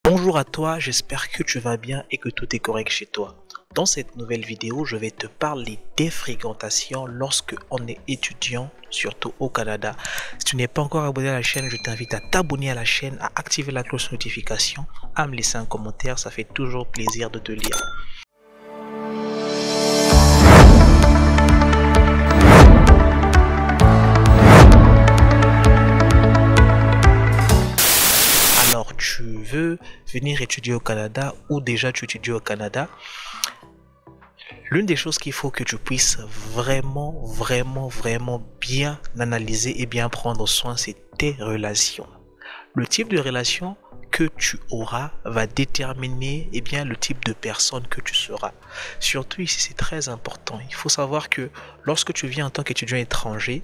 Bonjour à toi, j'espère que tu vas bien et que tout est correct chez toi. Dans cette nouvelle vidéo, je vais te parler des fréquentations lorsque on est étudiant, surtout au Canada. Si tu n'es pas encore abonné à la chaîne, je t'invite à t'abonner à la chaîne, à activer la cloche de notification, à me laisser un commentaire, ça fait toujours plaisir de te lire. Alors, tu veux venir étudier au Canada ou déjà tu étudies au Canada? L'une des choses qu'il faut que tu puisses vraiment bien analyser et bien prendre soin, c'est tes relations. Le type de relation que tu auras va déterminer le type de personne que tu seras. Surtout ici, c'est très important. Il faut savoir que lorsque tu viens en tant qu'étudiant étranger,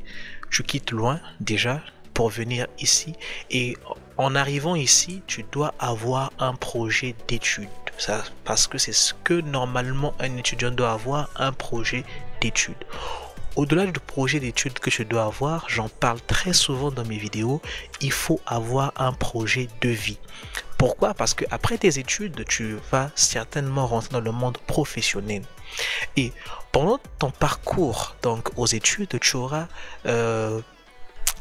tu quittes loin déjà pour venir ici, et en arrivant ici, tu dois avoir un projet d'études. Ça, parce que c'est ce que normalement un étudiant doit avoir, un projet d'études. Au-delà du projet d'études que tu dois avoir, j'en parle très souvent dans mes vidéos, il faut avoir un projet de vie. Pourquoi? Parce que après tes études, tu vas certainement rentrer dans le monde professionnel. Et pendant ton parcours donc aux études, tu auras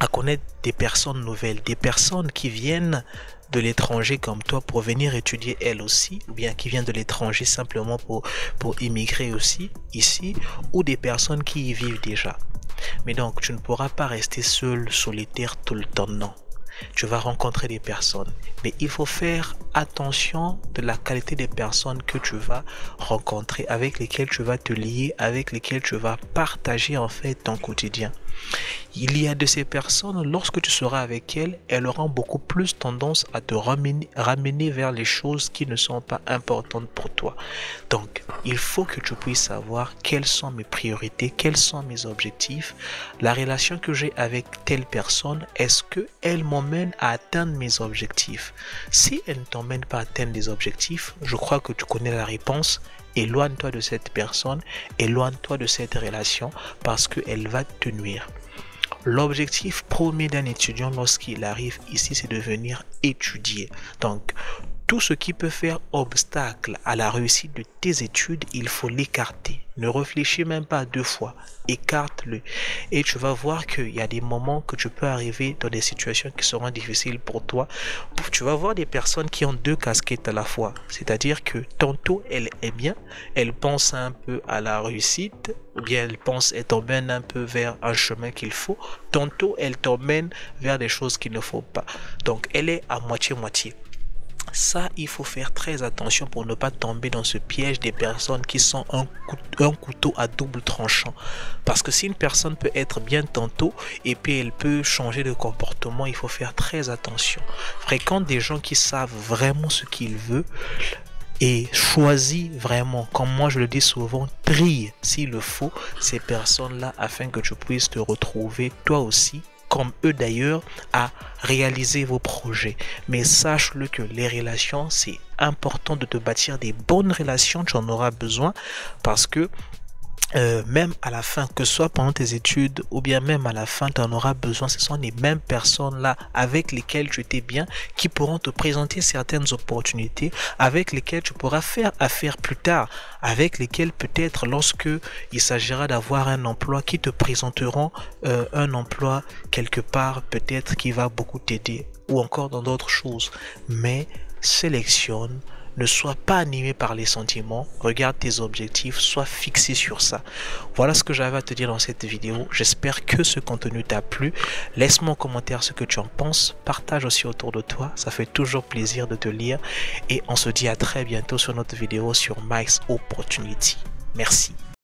à connaître des personnes nouvelles, des personnes qui viennent de l'étranger comme toi pour venir étudier elles aussi, ou bien qui viennent de l'étranger simplement pour immigrer aussi ici, ou des personnes qui y vivent déjà. Mais donc tu ne pourras pas rester seul, solitaire tout le temps, non. Tu vas rencontrer des personnes, mais il faut faire attention de la qualité des personnes que tu vas rencontrer, avec lesquelles tu vas te lier, avec lesquelles tu vas partager en fait ton quotidien. Il y a de ces personnes, lorsque tu seras avec elles, elles auront beaucoup plus tendance à te ramener vers les choses qui ne sont pas importantes pour toi. Donc, il faut que tu puisses savoir quelles sont mes priorités, quels sont mes objectifs, la relation que j'ai avec telle personne, est-ce qu'elle m'emmène à atteindre mes objectifs? Si elle ne t'emmène pas à atteindre les objectifs, je crois que tu connais la réponse. Éloigne-toi de cette personne, éloigne-toi de cette relation parce qu'elle va te nuire. L'objectif premier d'un étudiant lorsqu'il arrive ici, c'est de venir étudier. Donc, tout ce qui peut faire obstacle à la réussite de tes études, il faut l'écarter. Ne réfléchis même pas deux fois, écarte-le. Et tu vas voir qu'il y a des moments que tu peux arriver dans des situations qui seront difficiles pour toi. Tu vas voir des personnes qui ont deux casquettes à la fois. C'est-à-dire que tantôt elle est bien, elle pense un peu à la réussite, ou bien elle t'emmène un peu vers un chemin qu'il faut. Tantôt elle t'emmène vers des choses qu'il ne faut pas. Donc elle est à moitié-moitié. Ça, il faut faire très attention pour ne pas tomber dans ce piège des personnes qui sont un couteau à double tranchant. Parce que si une personne peut être bien tantôt et puis elle peut changer de comportement, il faut faire très attention. Fréquente des gens qui savent vraiment ce qu'ils veulent et choisis vraiment, comme moi je le dis souvent, trie s'il le faut ces personnes-là afin que tu puisses te retrouver toi aussi, comme eux d'ailleurs, à réaliser vos projets. Mais sache-le que les relations, c'est important de te bâtir des bonnes relations, tu en auras besoin parce que même à la fin, que ce soit pendant tes études ou bien même à la fin, tu en auras besoin. Ce sont les mêmes personnes là avec lesquelles tu étais bien qui pourront te présenter certaines opportunités, avec lesquelles tu pourras faire affaire plus tard, avec lesquelles peut-être lorsque il s'agira d'avoir un emploi, qui te présenteront un emploi quelque part peut-être qui va beaucoup t'aider ou encore dans d'autres choses. Mais sélectionne. Ne sois pas animé par les sentiments, regarde tes objectifs, sois fixé sur ça. Voilà ce que j'avais à te dire dans cette vidéo. J'espère que ce contenu t'a plu. Laisse-moi en commentaire ce que tu en penses. Partage aussi autour de toi. Ça fait toujours plaisir de te lire. Et on se dit à très bientôt sur notre vidéo sur Mike's Opportunity. Merci.